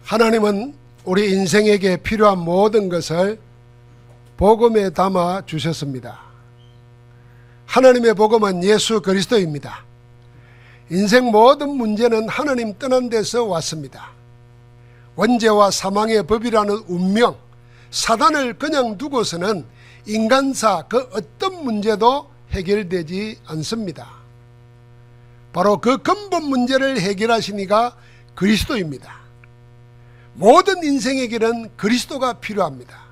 하나님은 우리 인생에게 필요한 모든 것을 복음에 담아 주셨습니다. 하나님의 복음은 예수 그리스도입니다. 인생 모든 문제는 하나님 떠난 데서 왔습니다. 원죄와 사망의 법이라는 운명, 사단을 그냥 두고서는 인간사 그 어떤 문제도 해결되지 않습니다. 바로 그 근본 문제를 해결하시니가 그리스도입니다. 모든 인생의 길은 그리스도가 필요합니다.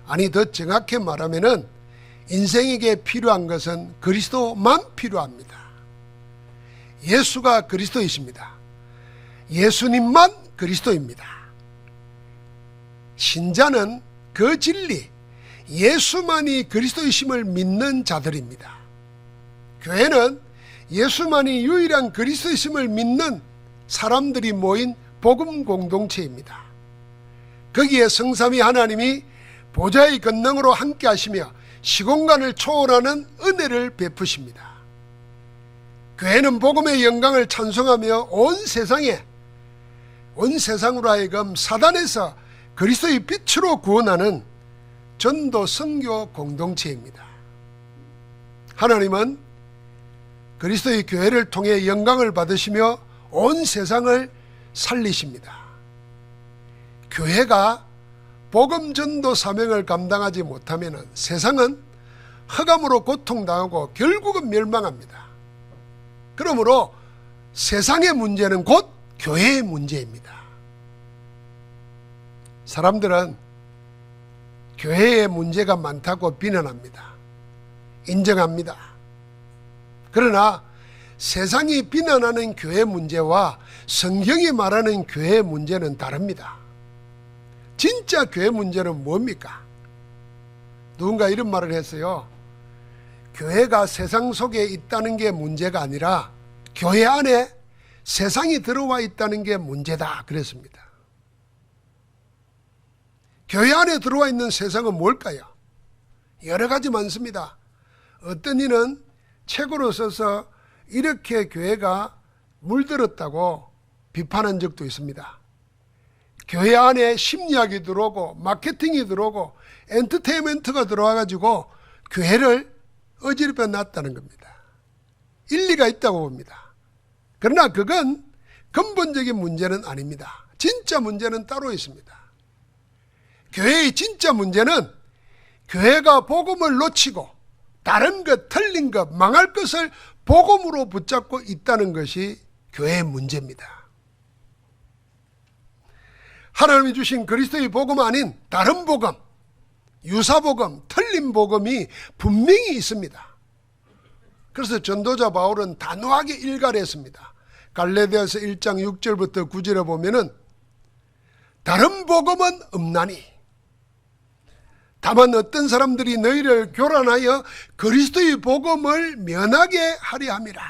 아니, 더 정확히 말하면은 인생에게 필요한 것은 그리스도만 필요합니다. 예수가 그리스도이십니다. 예수님만 그리스도입니다. 신자는 그 진리, 예수만이 그리스도이심을 믿는 자들입니다. 교회는 예수만이 유일한 그리스도이심을 믿는 사람들이 모인 복음 공동체입니다. 거기에 성삼위 하나님이 보좌의 권능으로 함께 하시며 시공간을 초월하는 은혜를 베푸십니다. 교회는 복음의 영광을 찬송하며 온 세상으로 하여금 사단에서 그리스도의 빛으로 구원하는 전도 선교 공동체입니다. 하나님은 그리스도의 교회를 통해 영광을 받으시며 온 세상을 살리십니다. 교회가 복음 전도 사명을 감당하지 못하면 세상은 흑암으로 고통당하고 결국은 멸망합니다. 그러므로 세상의 문제는 곧 교회의 문제입니다. 사람들은 교회에 문제가 많다고 비난합니다. 인정합니다. 그러나 세상이 비난하는 교회 문제와 성경이 말하는 교회 문제는 다릅니다. 진짜 교회 문제는 뭡니까? 누군가 이런 말을 했어요. 교회가 세상 속에 있다는 게 문제가 아니라 교회 안에 세상이 들어와 있다는 게 문제다 그랬습니다. 교회 안에 들어와 있는 세상은 뭘까요? 여러 가지 많습니다. 어떤 이는 책으로 써서 이렇게 교회가 물들었다고 비판한 적도 있습니다. 교회 안에 심리학이 들어오고 마케팅이 들어오고 엔터테인먼트가 들어와가지고 교회를 어지럽혀 놨다는 겁니다. 일리가 있다고 봅니다. 그러나 그건 근본적인 문제는 아닙니다. 진짜 문제는 따로 있습니다. 교회의 진짜 문제는 교회가 복음을 놓치고 다른 것, 틀린 것, 망할 것을 복음으로 붙잡고 있다는 것이 교회의 문제입니다. 하나님이 주신 그리스도의 복음 아닌 다른 복음, 유사복음, 틀린 복음이 분명히 있습니다. 그래서 전도자 바울은 단호하게 일갈했습니다. 갈라디아서 1장 6절부터 9절에 보면은 다른 복음은 없나니 다만 어떤 사람들이 너희를 교란하여 그리스도의 복음을 면하게 하려 함이라.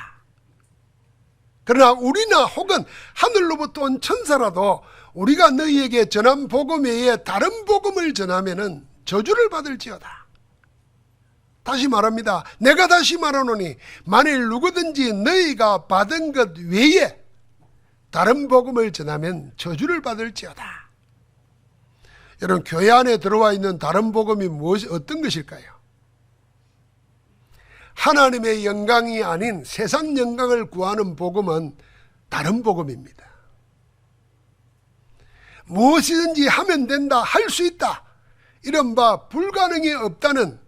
그러나 우리나 혹은 하늘로부터 온 천사라도 우리가 너희에게 전한 복음 외에 다른 복음을 전하면은 저주를 받을지어다. 다시 말합니다. 내가 다시 말하노니 만일 누구든지 너희가 받은 것 외에 다른 복음을 전하면 저주를 받을지어다. 여러분, 교회 안에 들어와 있는 다른 복음이 어떤 것일까요? 하나님의 영광이 아닌 세상 영광을 구하는 복음은 다른 복음입니다. 무엇이든지 하면 된다, 할 수 있다, 이른바 불가능이 없다는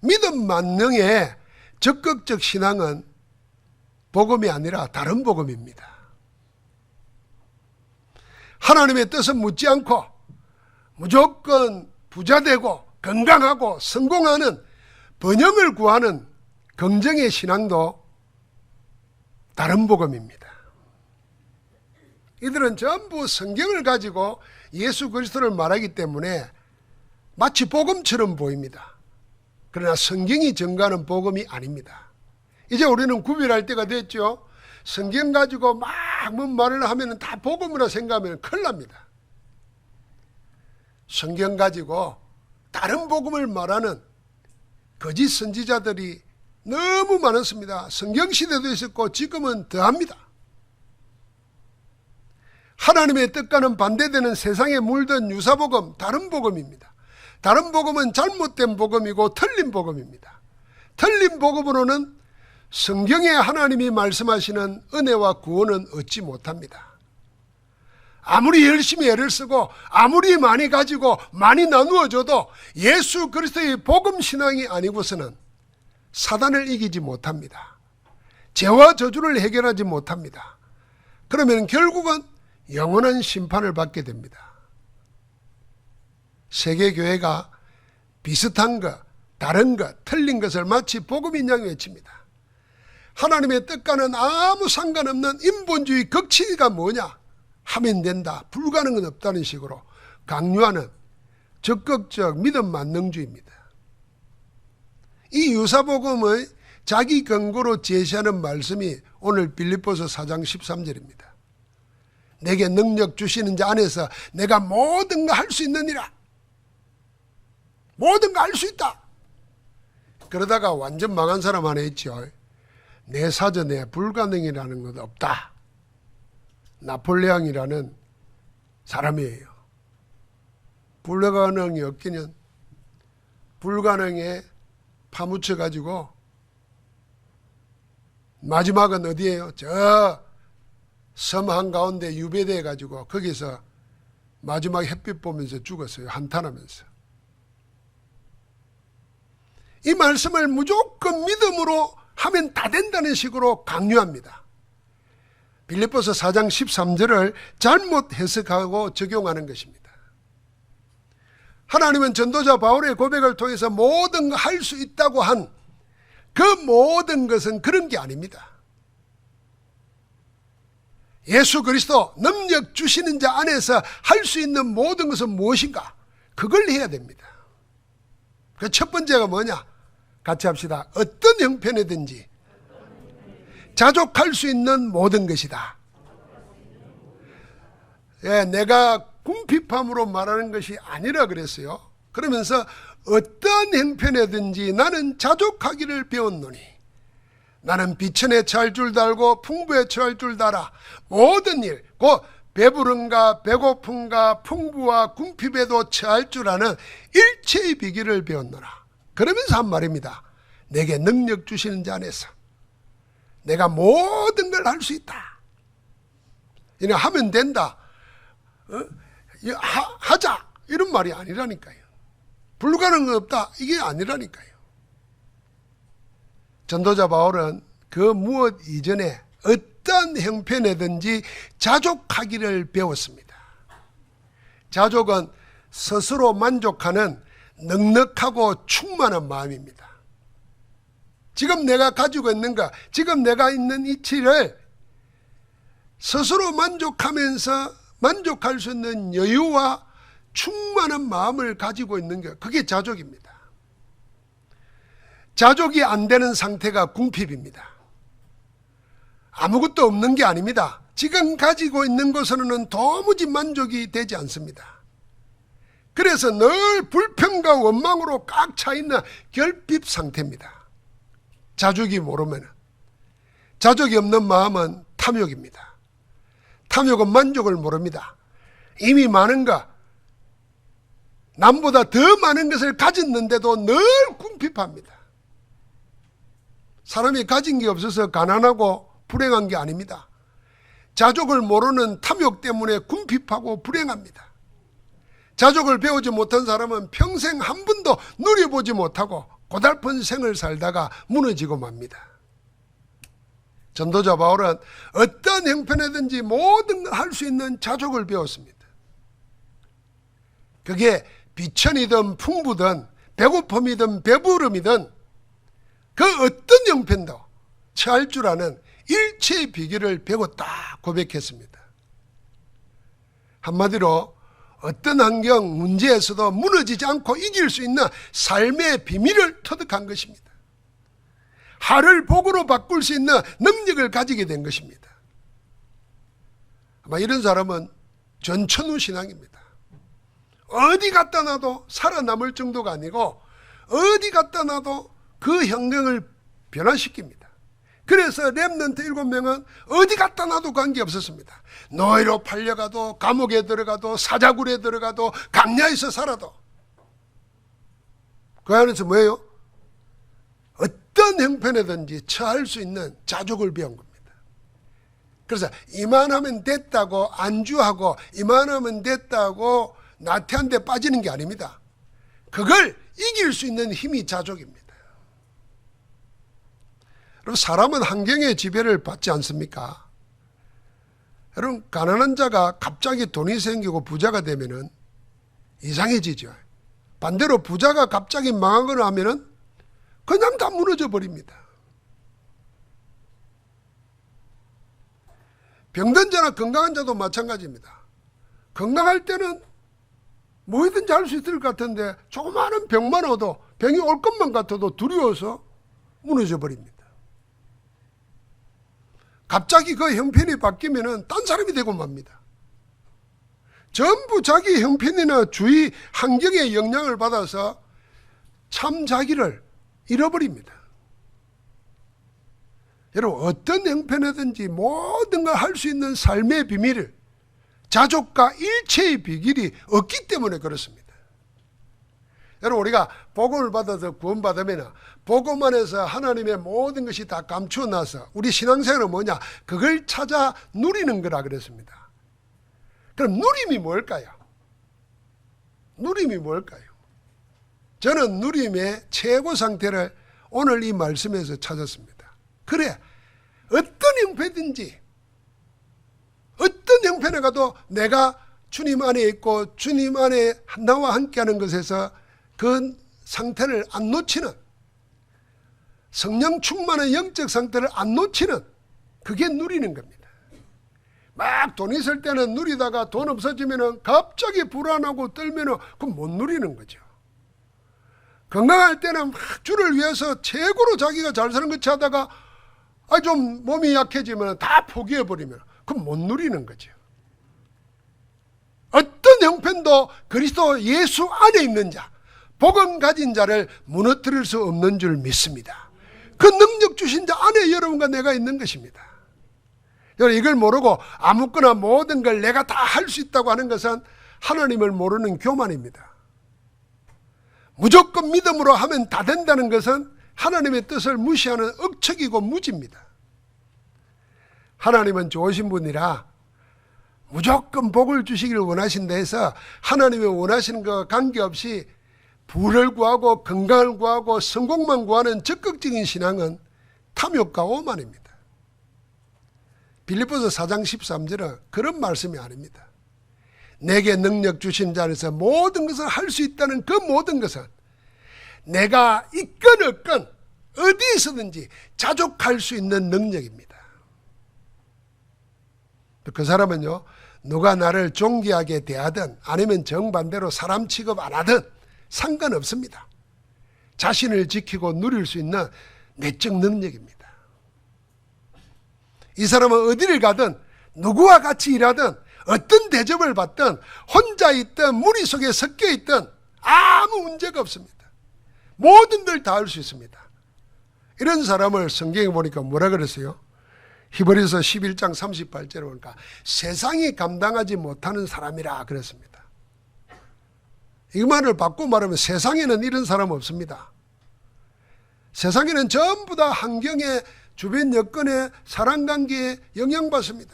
믿음 만능의 적극적 신앙은 복음이 아니라 다른 복음입니다. 하나님의 뜻은 묻지 않고 무조건 부자되고 건강하고 성공하는 번영을 구하는 긍정의 신앙도 다른 복음입니다. 이들은 전부 성경을 가지고 예수 그리스도를 말하기 때문에 마치 복음처럼 보입니다. 그러나 성경이 증거하는 복음이 아닙니다. 이제 우리는 구별할 때가 됐죠. 성경 가지고 막 말을 하면 다 복음이라 생각하면 큰일 납니다. 성경 가지고 다른 복음을 말하는 거짓 선지자들이 너무 많았습니다. 성경 시대도 있었고 지금은 더합니다. 하나님의 뜻과는 반대되는 세상에 물든 유사복음, 다른 복음입니다. 다른 복음은 잘못된 복음이고 틀린 복음입니다. 틀린 복음으로는 성경에 하나님이 말씀하시는 은혜와 구원은 얻지 못합니다. 아무리 열심히 애를 쓰고 아무리 많이 가지고 많이 나누어줘도 예수 그리스도의 복음 신앙이 아니고서는 사단을 이기지 못합니다. 죄와 저주를 해결하지 못합니다. 그러면 결국은 영원한 심판을 받게 됩니다. 세계교회가 비슷한 것, 다른 것, 틀린 것을 마치 복음인 양 외칩니다. 하나님의 뜻과는 아무 상관없는 인본주의 극치가 뭐냐? 하면 된다, 불가능은 없다는 식으로 강요하는 적극적 믿음 만능주의입니다. 이 유사복음의 자기 근거로 제시하는 말씀이 오늘 빌립보서 4장 13절입니다. 내게 능력 주시는 자 안에서 내가 모든 거 할 수 있느니라. 모든 거 할 수 있다. 그러다가 완전 망한 사람 하나 있죠. 내 사전에 불가능이라는 것 없다. 나폴레옹이라는 사람이에요. 불가능이 없기는 불가능에 파묻혀 가지고 마지막은 어디예요? 저 섬 한가운데 유배돼 가지고 거기서 마지막 햇빛 보면서 죽었어요. 한탄하면서. 이 말씀을 무조건 믿음으로 하면 다 된다는 식으로 강요합니다. 빌립보서 4장 13절을 잘못 해석하고 적용하는 것입니다. 하나님은 전도자 바울의 고백을 통해서 모든 거 할 수 있다고 한 그 모든 것은 그런 게 아닙니다. 예수 그리스도 능력 주시는 자 안에서 할 수 있는 모든 것은 무엇인가? 그걸 해야 됩니다. 그 첫 번째가 뭐냐? 같이 합시다. 어떤 형편이든지 자족할 수 있는 모든 것이다. 예, 내가 궁핍함으로 말하는 것이 아니라 그랬어요. 그러면서 어떤 형편이든지 나는 자족하기를 배웠노니 나는 비천에 처할 줄 알고 풍부에 처할 줄 알아. 모든 일, 곧 배부른가 배고픈가 풍부와 궁핍에도 처할 줄 아는 일체의 비결을 배웠노라. 그러면서 한 말입니다. 내게 능력 주시는 자 안에서 내가 모든 걸 할 수 있다. 이래 하면 된다. 하자. 이런 말이 아니라니까요. 불가능은 없다. 이게 아니라니까요. 전도자 바울은 그 무엇 이전에 어떤 형편이든지 자족하기를 배웠습니다. 자족은 스스로 만족하는 넉넉하고 충만한 마음입니다. 지금 내가 가지고 있는 것, 지금 내가 있는 이치를 스스로 만족하면서 만족할 수 있는 여유와 충만한 마음을 가지고 있는 것, 그게 자족입니다. 자족이 안 되는 상태가 궁핍입니다. 아무것도 없는 게 아닙니다. 지금 가지고 있는 것으로는 도무지 만족이 되지 않습니다. 그래서 늘 불평과 원망으로 꽉 차 있는 결핍 상태입니다. 자족이 모르면. 자족이 없는 마음은 탐욕입니다. 탐욕은 만족을 모릅니다. 이미 많은 것, 남보다 더 많은 것을 가졌는데도 늘 궁핍합니다. 사람이 가진 게 없어서 가난하고 불행한 게 아닙니다. 자족을 모르는 탐욕 때문에 궁핍하고 불행합니다. 자족을 배우지 못한 사람은 평생 한 번도 누려보지 못하고 고달픈 생을 살다가 무너지고 맙니다. 전도자 바울은 어떤 형편이든지 모든 걸 할 수 있는 자족을 배웠습니다. 그게 비천이든 풍부든 배고픔이든 배부름이든 그 어떤 형편도 처할 줄 아는 일체의 비결을 배웠다 고백했습니다. 한마디로 어떤 환경, 문제에서도 무너지지 않고 이길 수 있는 삶의 비밀을 터득한 것입니다. 하를 복으로 바꿀 수 있는 능력을 가지게 된 것입니다. 아마 이런 사람은 전천후 신앙입니다. 어디 갖다 놔도 살아남을 정도가 아니고 어디 갖다 놔도 그 환경을 변화시킵니다. 그래서 렘넌트 7명은 어디 갖다 놔도 관계없었습니다. 노예로 팔려가도 감옥에 들어가도 사자굴에 들어가도 강야에서 살아도 그 안에서 뭐예요? 어떤 형편에든지 처할 수 있는 자족을 배운 겁니다. 그래서 이만하면 됐다고 안주하고 이만하면 됐다고 나태한 데 빠지는 게 아닙니다. 그걸 이길 수 있는 힘이 자족입니다. 여러분, 사람은 환경의 지배를 받지 않습니까? 여러분, 가난한 자가 갑자기 돈이 생기고 부자가 되면은 이상해지죠. 반대로 부자가 갑자기 망하거나 하면은 그냥 다 무너져 버립니다. 병든 자나 건강한 자도 마찬가지입니다. 건강할 때는 뭐든지 할 수 있을 것 같은데 조그마한 병만 와도 병이 올 것만 같아도 두려워서 무너져 버립니다. 갑자기 그 형편이 바뀌면은 딴 사람이 되고 맙니다. 전부 자기 형편이나 주위 환경의 영향을 받아서 참 자기를 잃어버립니다. 여러분, 어떤 형편이든지 모든 걸 할 수 있는 삶의 비밀을, 자족과 일체의 비결이 없기 때문에 그렇습니다. 여러분, 우리가 복음을 받아서 구원받으면 복음 안에서 하나님의 모든 것이 다 감추어놔서 우리 신앙생활은 뭐냐? 그걸 찾아 누리는 거라 그랬습니다. 그럼 누림이 뭘까요? 누림이 뭘까요? 저는 누림의 최고 상태를 오늘 이 말씀에서 찾았습니다. 그래, 어떤 형편이든지 어떤 형편에 가도 내가 주님 안에 있고 주님 안에 나와 함께하는 것에서 그 상태를 안 놓치는, 성령 충만한 영적 상태를 안 놓치는, 그게 누리는 겁니다. 막 돈 있을 때는 누리다가 돈 없어지면 갑자기 불안하고 떨면 그건 못 누리는 거죠. 건강할 때는 막 주를 위해서 최고로 자기가 잘 사는 것 하다가 좀 몸이 약해지면 다 포기해버리면 그건 못 누리는 거죠. 어떤 형편도 그리스도 예수 안에 있는 자, 복음 가진 자를 무너뜨릴 수 없는 줄 믿습니다. 그 능력 주신 자 안에 여러분과 내가 있는 것입니다. 여러분, 이걸 모르고 아무거나 모든 걸 내가 다 할 수 있다고 하는 것은 하나님을 모르는 교만입니다. 무조건 믿음으로 하면 다 된다는 것은 하나님의 뜻을 무시하는 억측이고 무지입니다. 하나님은 좋으신 분이라 무조건 복을 주시기를 원하신다 해서 하나님이 원하시는 것과 관계없이 부를 구하고 건강을 구하고 성공만 구하는 적극적인 신앙은 탐욕과 오만입니다. 빌립보서 4장 13절은 그런 말씀이 아닙니다. 내게 능력 주신 자 안에서 모든 것을 할 수 있다는 그 모든 것은 내가 있건 없건 어디에서든지 자족할 수 있는 능력입니다. 그 사람은요, 누가 나를 존귀하게 대하든 아니면 정반대로 사람 취급 안 하든 상관없습니다. 자신을 지키고 누릴 수 있는 내적 능력입니다. 이 사람은 어디를 가든 누구와 같이 일하든 어떤 대접을 받든 혼자 있든 무리 속에 섞여 있든 아무 문제가 없습니다. 모든 걸 다 할 수 있습니다. 이런 사람을 성경에 보니까 뭐라 그랬어요? 히브리서 11장 38절에 보니까 세상이 감당하지 못하는 사람이라 그랬습니다. 이 말을 바꾸고 말하면 세상에는 이런 사람 없습니다. 세상에는 전부 다 환경에, 주변 여건에, 사람관계에 영향받습니다.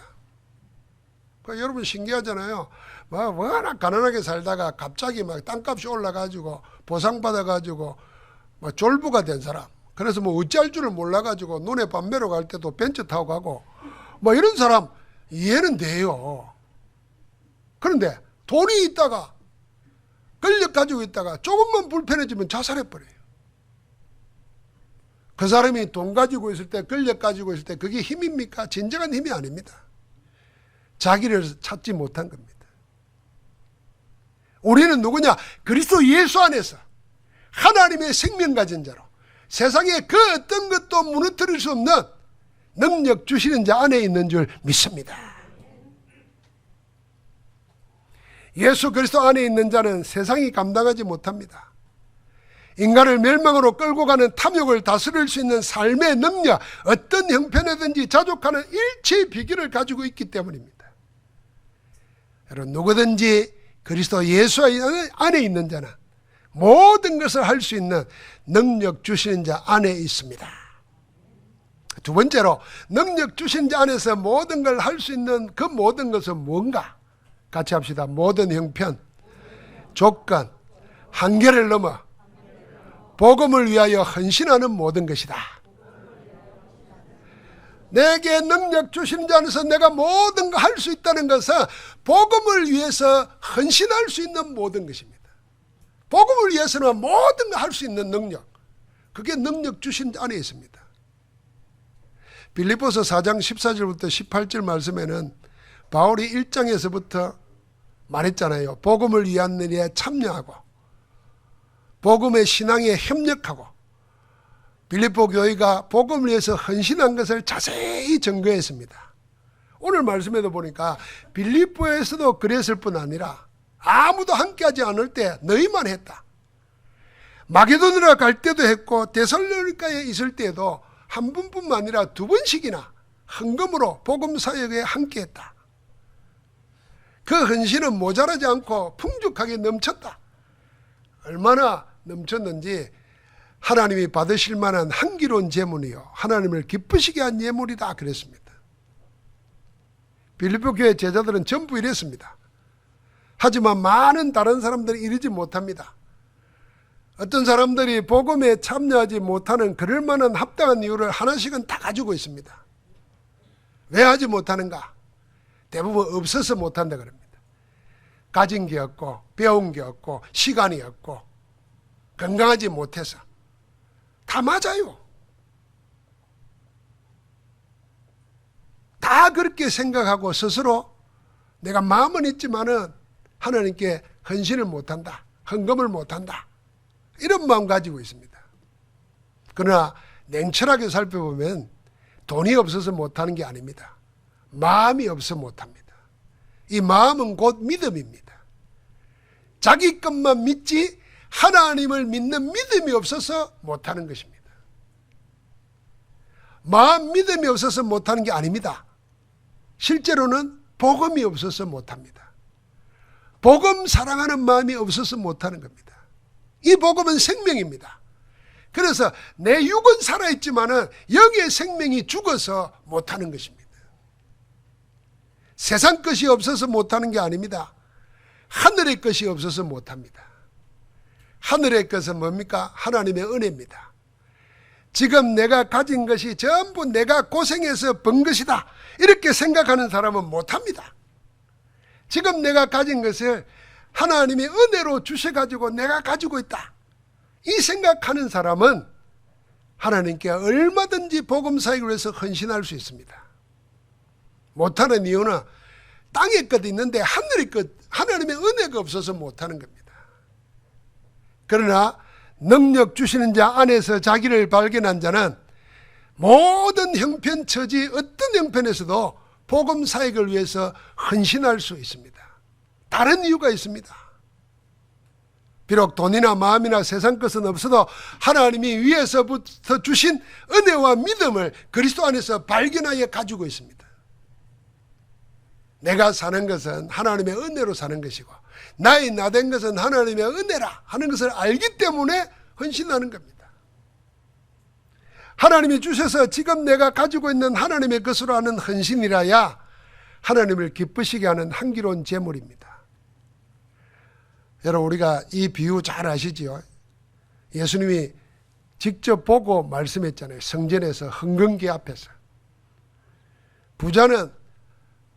그러니까 여러분 신기하잖아요. 워낙 가난하게 살다가 갑자기 막 땅값이 올라가지고 보상받아가지고 막 졸부가 된 사람. 그래서 뭐 어찌할 줄을 몰라가지고 눈에 밤매러 갈 때도 벤츠 타고 가고 뭐 이런 사람 이해는 돼요. 그런데 돈이 있다가 권력 가지고 있다가 조금만 불편해지면 자살해버려요. 그 사람이 돈 가지고 있을 때, 권력 가지고 있을 때 그게 힘입니까? 진정한 힘이 아닙니다. 자기를 찾지 못한 겁니다. 우리는 누구냐? 그리스도 예수 안에서 하나님의 생명 가진 자로 세상에 그 어떤 것도 무너뜨릴 수 없는 능력 주시는 자 안에 있는 줄 믿습니다. 예수 그리스도 안에 있는 자는 세상이 감당하지 못합니다. 인간을 멸망으로 끌고 가는 탐욕을 다스릴 수 있는 삶의 능력, 어떤 형편이든지 자족하는 일체의 비결을 가지고 있기 때문입니다. 여러분, 누구든지 그리스도 예수 안에 있는 자는 모든 것을 할 수 있는 능력 주시는 자 안에 있습니다. 두 번째로, 능력 주신 자 안에서 모든 걸 할 수 있는 그 모든 것은 뭔가? 같이 합시다. 모든 형편, 조건, 한계를 넘어 복음을 위하여 헌신하는 모든 것이다. 내게 능력 주신 자 안에서 내가 모든 거 할 수 있다는 것은 복음을 위해서 헌신할 수 있는 모든 것입니다. 복음을 위해서는 모든 거 할 수 있는 능력, 그게 능력 주신 자 안에 있습니다. 빌립보서 4장 14절부터 18절 말씀에는 바울이 1장에서부터 말했잖아요. 복음을 위한 일에 참여하고 복음의 신앙에 협력하고 빌립보 교회가 복음을 위해서 헌신한 것을 자세히 증거했습니다. 오늘 말씀에도 보니까 빌립보에서도 그랬을 뿐 아니라 아무도 함께하지 않을 때 너희만 했다. 마게도니아 갈 때도 했고 데살로니가에 있을 때도 한 분뿐만 아니라 두 번씩이나 헌금으로 복음 사역에 함께했다. 그 헌신은 모자라지 않고 풍족하게 넘쳤다. 얼마나 넘쳤는지 하나님이 받으실 만한 향기로운 제물이요 하나님을 기쁘시게 한 예물이다 그랬습니다. 빌립보 교회 제자들은 전부 이랬습니다. 하지만 많은 다른 사람들은 이러지 못합니다. 어떤 사람들이 복음에 참여하지 못하는 그럴 만한 합당한 이유를 하나씩은 다 가지고 있습니다. 왜 하지 못하는가? 대부분 없어서 못한다 그럽니다. 가진 게 없고 배운 게 없고 시간이 없고 건강하지 못해서. 다 맞아요. 다 그렇게 생각하고 스스로 내가 마음은 있지만은 하나님께 헌신을 못한다, 헌금을 못한다, 이런 마음 가지고 있습니다. 그러나 냉철하게 살펴보면 돈이 없어서 못하는 게 아닙니다. 마음이 없어 못합니다. 이 마음은 곧 믿음입니다. 자기 것만 믿지 하나님을 믿는 믿음이 없어서 못하는 것입니다. 마음 믿음이 없어서 못하는 게 아닙니다. 실제로는 복음이 없어서 못합니다. 복음 사랑하는 마음이 없어서 못하는 겁니다. 이 복음은 생명입니다. 그래서 내 육은 살아있지만은 영의 생명이 죽어서 못하는 것입니다. 세상 것이 없어서 못하는 게 아닙니다. 하늘의 것이 없어서 못합니다. 하늘의 것은 뭡니까? 하나님의 은혜입니다. 지금 내가 가진 것이 전부 내가 고생해서 번 것이다, 이렇게 생각하는 사람은 못합니다. 지금 내가 가진 것을 하나님이 은혜로 주셔가지고 내가 가지고 있다, 이 생각하는 사람은 하나님께 얼마든지 복음 사역을 위해서 헌신할 수 있습니다. 못하는 이유는 땅의 것도 있는데 하늘의 것, 하나님의 은혜가 없어서 못하는 겁니다. 그러나 능력 주시는 자 안에서 자기를 발견한 자는 모든 형편 처지 어떤 형편에서도 복음 사역을 위해서 헌신할 수 있습니다. 다른 이유가 있습니다. 비록 돈이나 마음이나 세상 것은 없어도 하나님이 위에서부터 주신 은혜와 믿음을 그리스도 안에서 발견하여 가지고 있습니다. 내가 사는 것은 하나님의 은혜로 사는 것이고 나의 나된 것은 하나님의 은혜라 하는 것을 알기 때문에 헌신하는 겁니다. 하나님이 주셔서 지금 내가 가지고 있는 하나님의 것으로 하는 헌신이라야 하나님을 기쁘시게 하는 향기로운 제물입니다. 여러분, 우리가 이 비유 잘 아시지요? 예수님이 직접 보고 말씀했잖아요. 성전에서 헌금기 앞에서.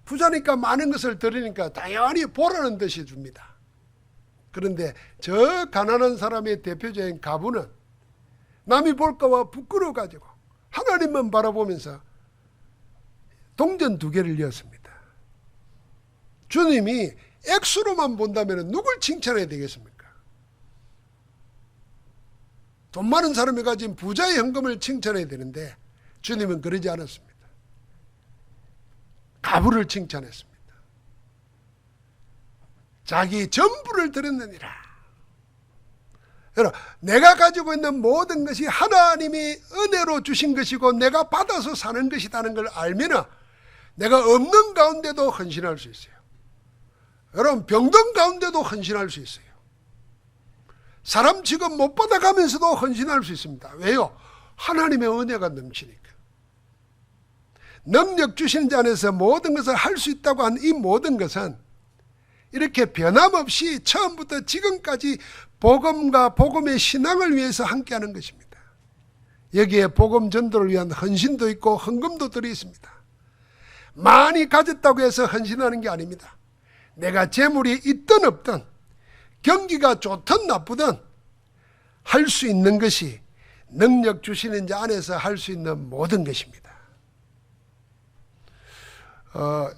부자니까 많은 것을 드리니까 당연히 보라는 듯이 줍니다. 그런데 저 가난한 사람의 대표적인 가부는 남이 볼까봐 부끄러워가지고 하나님만 바라보면서 동전 2개를 이었습니다. 주님이 액수로만 본다면 누굴 칭찬해야 되겠습니까? 돈 많은 사람이 가진 부자의 헌금을 칭찬해야 되는데 주님은 그러지 않았습니다. 가부를 칭찬했습니다. 자기 전부를 드렸느니라. 여러분, 내가 가지고 있는 모든 것이 하나님이 은혜로 주신 것이고 내가 받아서 사는 것이라는 걸 알면 내가 없는 가운데도 헌신할 수 있어요. 여러분, 병든 가운데도 헌신할 수 있어요. 사람 지금 못 받아가면서도 헌신할 수 있습니다. 왜요? 하나님의 은혜가 넘치니까. 능력 주시는 자 안에서 모든 것을 할 수 있다고 한 이 모든 것은 이렇게 변함없이 처음부터 지금까지 복음과 복음의 신앙을 위해서 함께하는 것입니다. 여기에 복음 전도를 위한 헌신도 있고 헌금도 들어 있습니다. 많이 가졌다고 해서 헌신하는 게 아닙니다. 내가 재물이 있든 없든 경기가 좋든 나쁘든 할 수 있는 것이 능력 주시는 자 안에서 할 수 있는 모든 것입니다.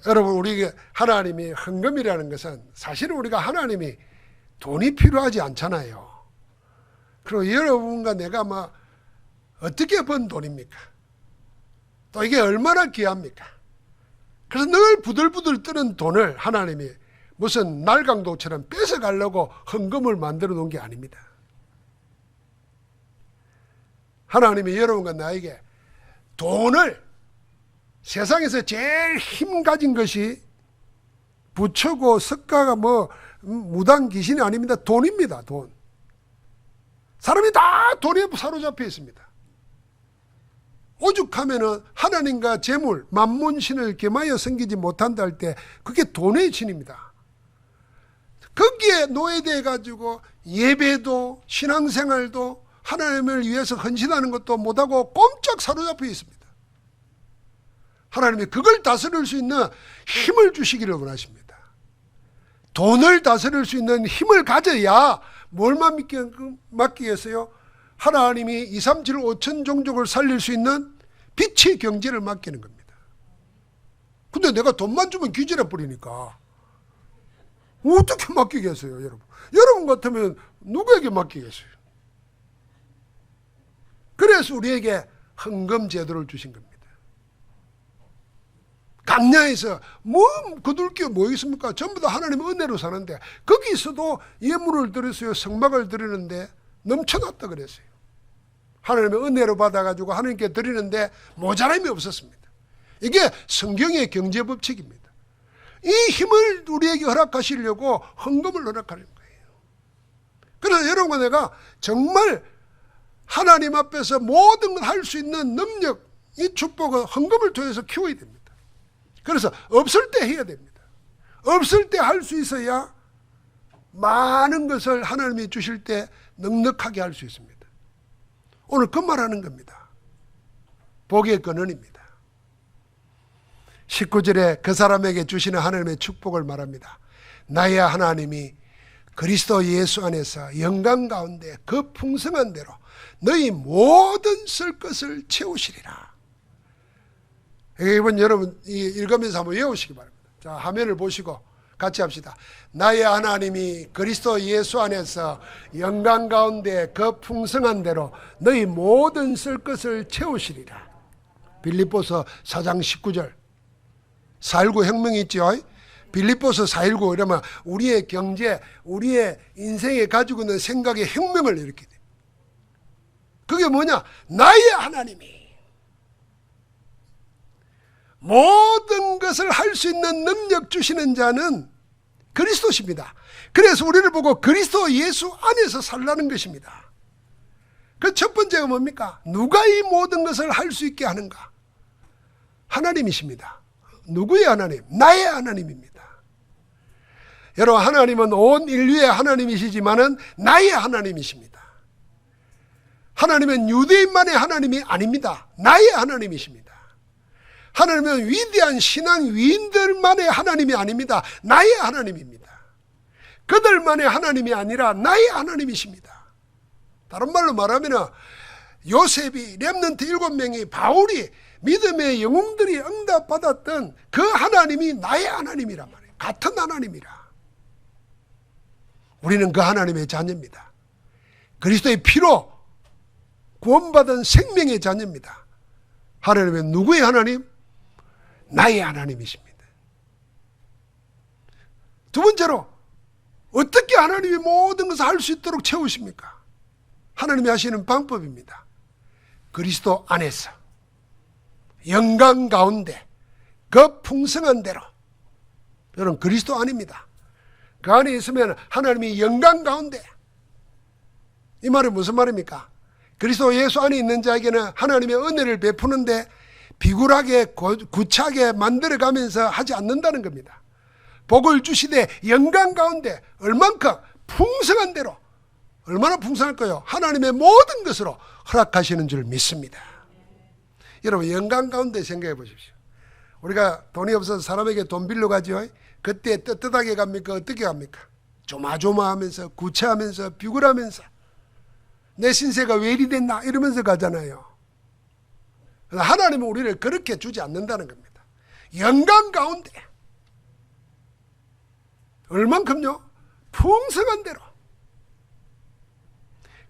여러분, 우리 하나님이 헌금이라는 것은 사실은 우리가 하나님이 돈이 필요하지 않잖아요. 그리고 여러분과 내가 어떻게 번 돈입니까? 또 이게 얼마나 귀합니까? 그래서 늘 부들부들 뜨는 돈을 하나님이 무슨 날강도처럼 뺏어가려고 헌금을 만들어 놓은 게 아닙니다. 하나님이 여러분과 나에게 돈을 세상에서 제일 힘 가진 것이 부처고 석가가 무당 귀신이 아닙니다. 돈입니다. 돈. 사람이 다 돈에 사로잡혀 있습니다. 오죽하면은 하나님과 재물, 만문신을 겸하여 섬기지 못한다 할 때 그게 돈의 진입니다. 거기에 노예돼 가지고 예배도 신앙생활도 하나님을 위해서 헌신하는 것도 못하고 꼼짝 사로잡혀 있습니다. 하나님이 그걸 다스릴 수 있는 힘을 주시기를 원하십니다. 돈을 다스릴 수 있는 힘을 가져야 뭘만 맡기겠어요? 하나님이 2, 3, 7, 5천 종족을 살릴 수 있는 빛의 경제를 맡기는 겁니다. 근데 내가 돈만 주면 기절해 버리니까 어떻게 맡기겠어요, 여러분? 여러분 같으면 누구에게 맡기겠어요? 그래서 우리에게 헌금 제도를 주신 겁니다. 강야에서 거둘 게 뭐 있습니까? 전부 다 하나님의 은혜로 사는데 거기서도 예물을 드렸어요. 성막을 드리는데 넘쳐났다 그랬어요. 하나님의 은혜로 받아가지고 하나님께 드리는데 모자람이 없었습니다. 이게 성경의 경제법칙입니다. 이 힘을 우리에게 허락하시려고 헌금을 허락하는 거예요. 그래서 여러분과 내가 정말 하나님 앞에서 모든 걸 할 수 있는 능력, 이 축복을 헌금을 통해서 키워야 됩니다. 그래서 없을 때 해야 됩니다. 없을 때 할 수 있어야 많은 것을 하나님이 주실 때 넉넉하게 할 수 있습니다. 오늘 그 말하는 겁니다. 복의 근원입니다. 19절에 그 사람에게 주시는 하나님의 축복을 말합니다. 나의 하나님이 그리스도 예수 안에서 영광 가운데 그 풍성한 대로 너희 모든 쓸 것을 채우시리라. 이번 여러분 읽으면서 한번 외우시기 바랍니다. 자, 화면을 보시고 같이 합시다. 나의 하나님이 그리스도 예수 안에서 영광 가운데 그 풍성한 대로 너희 모든 쓸 것을 채우시리라. 빌립보서 4장 19절 4.19 혁명이 있죠. 빌립보서 4.19 이러면 우리의 경제, 우리의 인생에 가지고 있는 생각의 혁명을 일으키게 돼. 그게 뭐냐? 나의 하나님이 모든 것을 할 수 있는 능력 주시는 자는 그리스도십니다. 그래서 우리를 보고 그리스도 예수 안에서 살라는 것입니다. 그 첫 번째가 뭡니까? 누가 이 모든 것을 할 수 있게 하는가? 하나님이십니다. 누구의 하나님? 나의 하나님입니다. 여러분, 하나님은 온 인류의 하나님이시지만은 나의 하나님이십니다. 하나님은 유대인만의 하나님이 아닙니다. 나의 하나님이십니다. 하나님은 위대한 신앙 위인들만의 하나님이 아닙니다. 나의 하나님입니다. 그들만의 하나님이 아니라 나의 하나님이십니다. 다른 말로 말하면 요셉이, 렘넌트 7명이, 바울이, 믿음의 영웅들이 응답받았던 그 하나님이 나의 하나님이란 말이에요. 같은 하나님이라. 우리는 그 하나님의 자녀입니다. 그리스도의 피로 구원받은 생명의 자녀입니다. 하나님은 누구의 하나님? 나의 하나님이십니다. 두 번째로, 어떻게 하나님이 모든 것을 할 수 있도록 채우십니까? 하나님이 하시는 방법입니다. 그리스도 안에서 영광 가운데 그 풍성한 대로, 여러분 그리스도 안입니다. 그 안에 있으면 하나님이 영광 가운데, 이 말은 무슨 말입니까? 그리스도 예수 안에 있는 자에게는 하나님의 은혜를 베푸는데 비굴하게 구차하게 만들어가면서 하지 않는다는 겁니다. 복을 주시되 영광 가운데 얼만큼 풍성한 대로, 얼마나 풍성할까요? 하나님의 모든 것으로 허락하시는 줄 믿습니다. 여러분 영광 가운데 생각해 보십시오. 우리가 돈이 없어서 사람에게 돈 빌려가죠. 그때 떳떳하게 갑니까? 어떻게 갑니까? 조마조마하면서 구차하면서 비굴하면서 내 신세가 왜 이리 됐나 이러면서 가잖아요. 하나님은 우리를 그렇게 주지 않는다는 겁니다. 영광 가운데 얼만큼요? 풍성한 대로.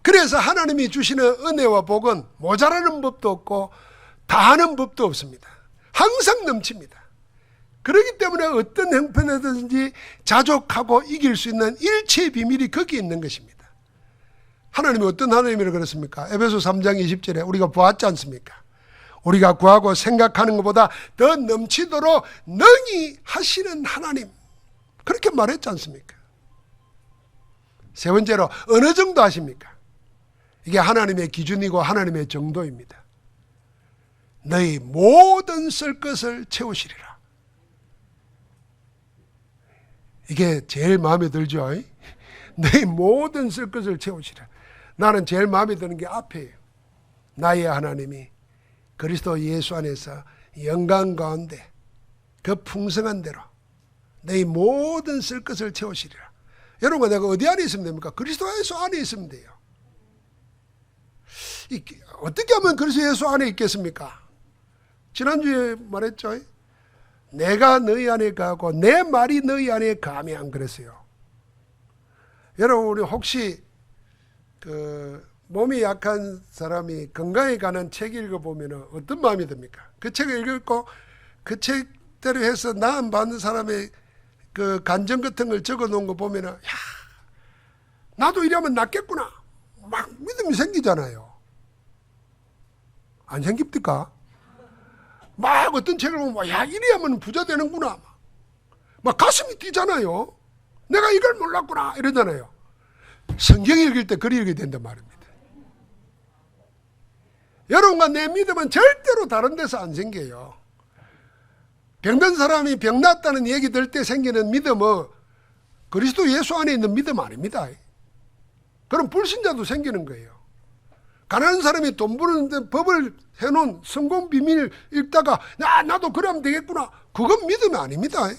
그래서 하나님이 주시는 은혜와 복은 모자라는 법도 없고 다하는 법도 없습니다. 항상 넘칩니다. 그렇기 때문에 어떤 형편이든지 자족하고 이길 수 있는 일체의 비밀이 거기에 있는 것입니다. 하나님이 어떤 하나님이라고 그랬습니까? 에베소 3장 20절에 우리가 보았지 않습니까? 우리가 구하고 생각하는 것보다 더 넘치도록 능히 하시는 하나님, 그렇게 말했지 않습니까? 세 번째로 어느 정도 하십니까? 이게 하나님의 기준이고 하나님의 정도입니다. 너희 모든 쓸 것을 채우시리라. 이게 제일 마음에 들죠? 너희 모든 쓸 것을 채우시리라. 나는 제일 마음에 드는 게 앞에요. 나의 하나님이 그리스도 예수 안에서 영광 가운데 그 풍성한 대로 너희 모든 쓸 것을 채우시리라. 여러분, 내가 어디 안에 있으면 됩니까? 그리스도 예수 안에 있으면 돼요. 어떻게 하면 그리스도 예수 안에 있겠습니까? 지난주에 말했죠. 내가 너희 안에 가고 내 말이 너희 안에 가면 그랬어요. 여러분, 우리 혹시 몸이 약한 사람이 건강에 관한 책 읽어보면 어떤 마음이 듭니까? 그 책을 읽고 그 책대로 해서 나음 받는 사람의 그 간증 같은 걸 적어 놓은 거 보면 야, 나도 이러면 낫겠구나 막 믿음이 생기잖아요. 안 생깁니까? 막 어떤 책을 보면 야, 이래야만 부자 되는구나 막 가슴이 뛰잖아요. 내가 이걸 몰랐구나 이러잖아요. 성경 읽을 때 그리 읽어야 된단 말입니다. 여러분과 내 믿음은 절대로 다른 데서 안 생겨요. 병든 사람이 병 낫다는 얘기 들 때 생기는 믿음은 그리스도 예수 안에 있는 믿음 아닙니다. 그럼 불신자도 생기는 거예요. 가난한 사람이 돈 버는 법을 해놓은 성공 비밀 읽다가 나도 그러면 되겠구나, 그건 믿음이 아닙니다.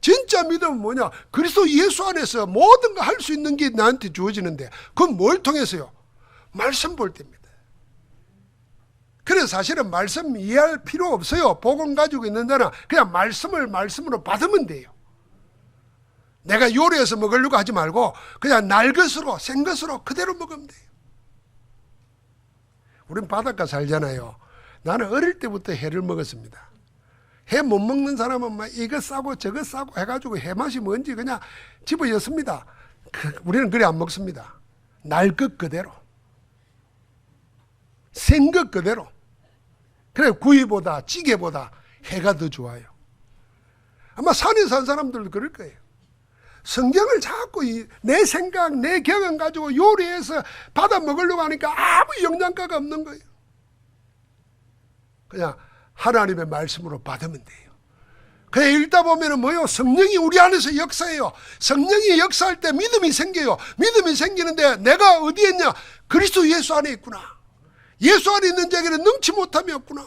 진짜 믿음은 뭐냐? 그리스도 예수 안에서 모든 거 할 수 있는 게 나한테 주어지는데 그건 뭘 통해서요? 말씀 볼 때입니다. 그래서 사실은 말씀 이해할 필요 없어요. 복음 가지고 있는 자는 그냥 말씀으로 받으면 돼요. 내가 요리해서 먹으려고 하지 말고 그냥 날 것으로 생 것으로 그대로 먹으면 돼요. 우린 바닷가 살잖아요. 나는 어릴 때부터 해를 먹었습니다. 해 못 먹는 사람은 막 이거 싸고 저거 싸고 해가지고 해 맛이 뭔지 그냥 집어였습니다. 우리는 그래 안 먹습니다. 날 것 그대로, 생 것 그대로. 그래 구이보다 찌개보다 해가 더 좋아요. 아마 산에 산 사람들도 그럴 거예요. 성경을 자꾸 내 생각, 내 경험 가지고 요리해서 받아 먹으려고 하니까 아무 영양가가 없는 거예요. 그냥 하나님의 말씀으로 받으면 돼요. 그냥 읽다 보면 뭐요? 성령이 우리 안에서 역사해요. 성령이 역사할 때 믿음이 생겨요. 믿음이 생기는데 내가 어디에 있냐? 그리스도 예수 안에 있구나. 예수 안에 있는 자에게는 능치 못함이 없구나.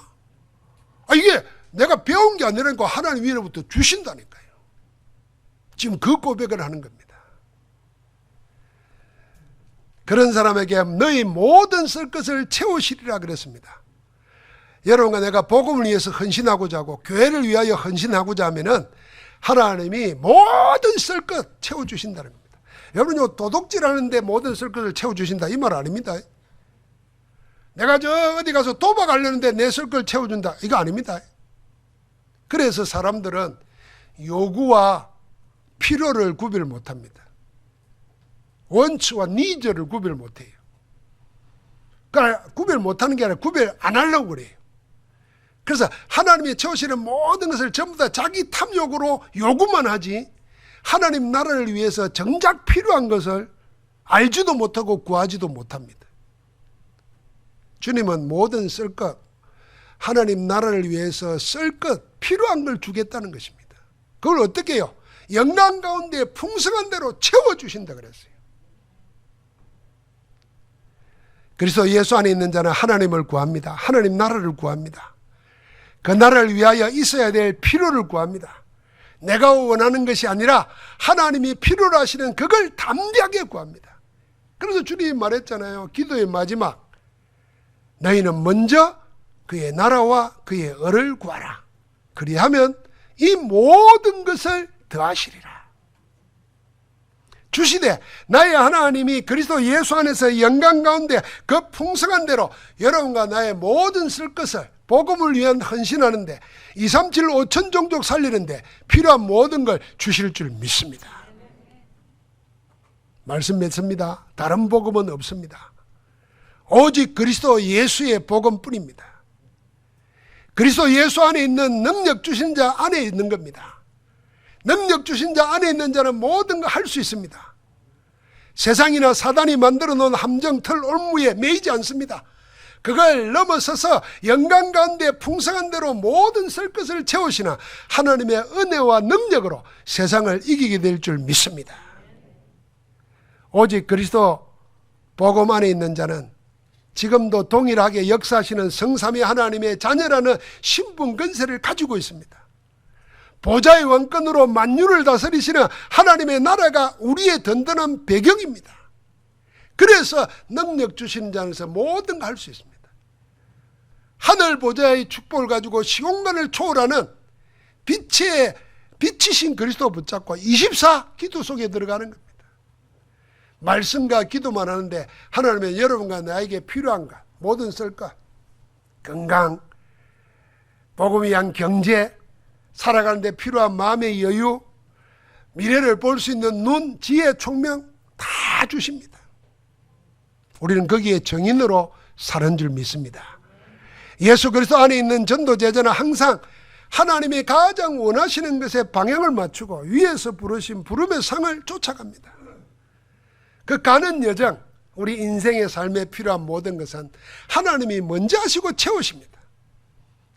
이게 내가 배운 게 아니라니까 하나님 위로부터 주신다니까요. 지금 그 고백을 하는 겁니다. 그런 사람에게 너희 모든 쓸 것을 채우시리라 그랬습니다. 여러분과 내가 복음을 위해서 헌신하고자 하고 교회를 위하여 헌신하고자 하면은 하나님이 모든 쓸 것 채워주신다는 겁니다. 여러분요, 도둑질하는데 모든 쓸 것을 채워주신다 이 말 아닙니다. 내가 저 어디 가서 도박하려는데 내 쓸 걸 채워준다 이거 아닙니다. 그래서 사람들은 요구와 필요를 구별 못합니다. 원츠와 니즈를 구별 못해요. 그러니까 구별 못하는 게 아니라 구별 안 하려고 그래요. 그래서 하나님이 채우시는 모든 것을 전부 다 자기 탐욕으로 요구만 하지 하나님 나라를 위해서 정작 필요한 것을 알지도 못하고 구하지도 못합니다. 주님은 모든 쓸 것, 하나님 나라를 위해서 쓸 것, 필요한 걸 주겠다는 것입니다. 그걸 어떻게 해요? 영광 가운데 풍성한 대로 채워주신다 그랬어요. 그래서 예수 안에 있는 자는 하나님을 구합니다. 하나님 나라를 구합니다. 그 나라를 위하여 있어야 될 필요를 구합니다. 내가 원하는 것이 아니라 하나님이 필요로 하시는 그걸 담대하게 구합니다. 그래서 주님이 말했잖아요. 기도의 마지막, 너희는 먼저 그의 나라와 그의 의를 구하라. 그리하면 이 모든 것을 더하시리라. 주시되 나의 하나님이 그리스도 예수 안에서 영광 가운데 그 풍성한 대로 여러분과 나의 모든 쓸 것을 복음을 위한 헌신하는데 2, 3, 7, 5천 종족 살리는데 필요한 모든 걸 주실 줄 믿습니다. 말씀 맺습니다. 다른 복음은 없습니다. 오직 그리스도 예수의 복음뿐입니다. 그리스도 예수 안에 있는 능력 주신 자 안에 있는 겁니다. 능력 주신 자 안에 있는 자는 모든 걸 할 수 있습니다. 세상이나 사단이 만들어 놓은 함정틀 올무에 매이지 않습니다. 그걸 넘어서서 영광 가운데 풍성한 대로 모든 쓸 것을 채우시나 하나님의 은혜와 능력으로 세상을 이기게 될 줄 믿습니다. 오직 그리스도 복음 안에 있는 자는 지금도 동일하게 역사하시는 성삼위 하나님의 자녀라는 신분 권세를 가지고 있습니다. 보좌의 왕권으로 만유를 다스리시는 하나님의 나라가 우리의 든든한 배경입니다. 그래서 능력 주시는 자에서 모든 걸 할 수 있습니다. 하늘 보좌의 축복을 가지고 시공간을 초월하는 빛이신 그리스도 붙잡고 24 기도 속에 들어가는 겁니다. 말씀과 기도만 하는데 하나님은 여러분과 나에게 필요한 것, 모든 쓸 것, 건강, 복음을 위한 경제, 살아가는 데 필요한 마음의 여유, 미래를 볼 수 있는 눈, 지혜, 총명 다 주십니다. 우리는 거기에 정인으로 사는 줄 믿습니다. 예수 그리스도 안에 있는 전도 제자는 항상 하나님이 가장 원하시는 것에 방향을 맞추고 위에서 부르신 부름의 상을 쫓아갑니다. 그 가는 여정, 우리 인생의 삶에 필요한 모든 것은 하나님이 먼저 하시고 채우십니다.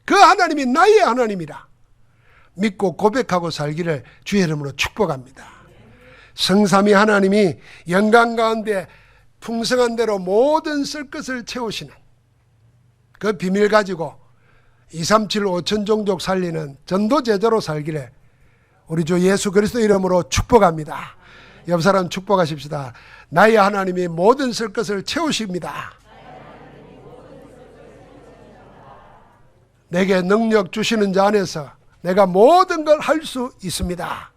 그 하나님이 나의 하나님이라 믿고 고백하고 살기를 주의 이름으로 축복합니다. 성삼위 하나님이 영광 가운데 풍성한 대로 모든 쓸 것을 채우시는 그 비밀 가지고 2, 3, 7, 5천 종족 살리는 전도 제자로 살기를 우리 주 예수 그리스도 이름으로 축복합니다. 옆 사람 축복하십시다. 나의 하나님이 모든 쓸 것을 채우십니다. 내게 능력 주시는 자 안에서 내가 모든 걸 할 수 있습니다.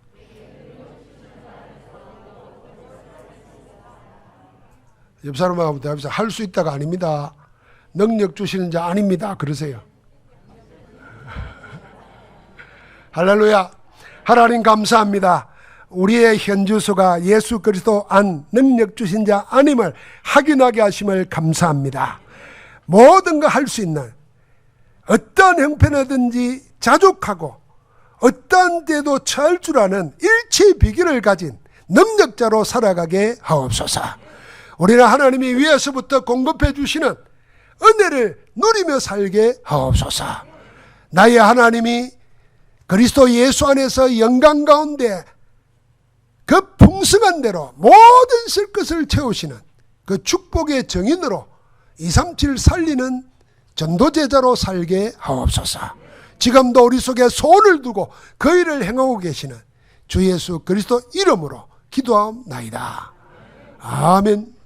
옆 사람하고 대합해서 할 수 있다가 아닙니다. 능력 주시는 자 아닙니다. 그러세요. 할렐루야. 하나님 감사합니다. 우리의 현주소가 예수 그리스도 안 능력 주신 자 아님을 확인하게 하심을 감사합니다. 모든 거 할 수 있는 어떤 형편이든지 자족하고 어떤 데도 처할 줄 아는 일체의 비결을 가진 능력자로 살아가게 하옵소서. 우리는 하나님이 위에서부터 공급해 주시는 은혜를 누리며 살게 하옵소서. 나의 하나님이 그리스도 예수 안에서 영광 가운데 그 풍성한 대로 모든 쓸 것을 채우시는 그 축복의 정인으로 2, 3, 7 살리는 전도제자로 살게 하옵소서. 지금도 우리 속에 소원을 두고 그 일을 행하고 계시는 주 예수 그리스도 이름으로 기도하옵나이다. 아멘.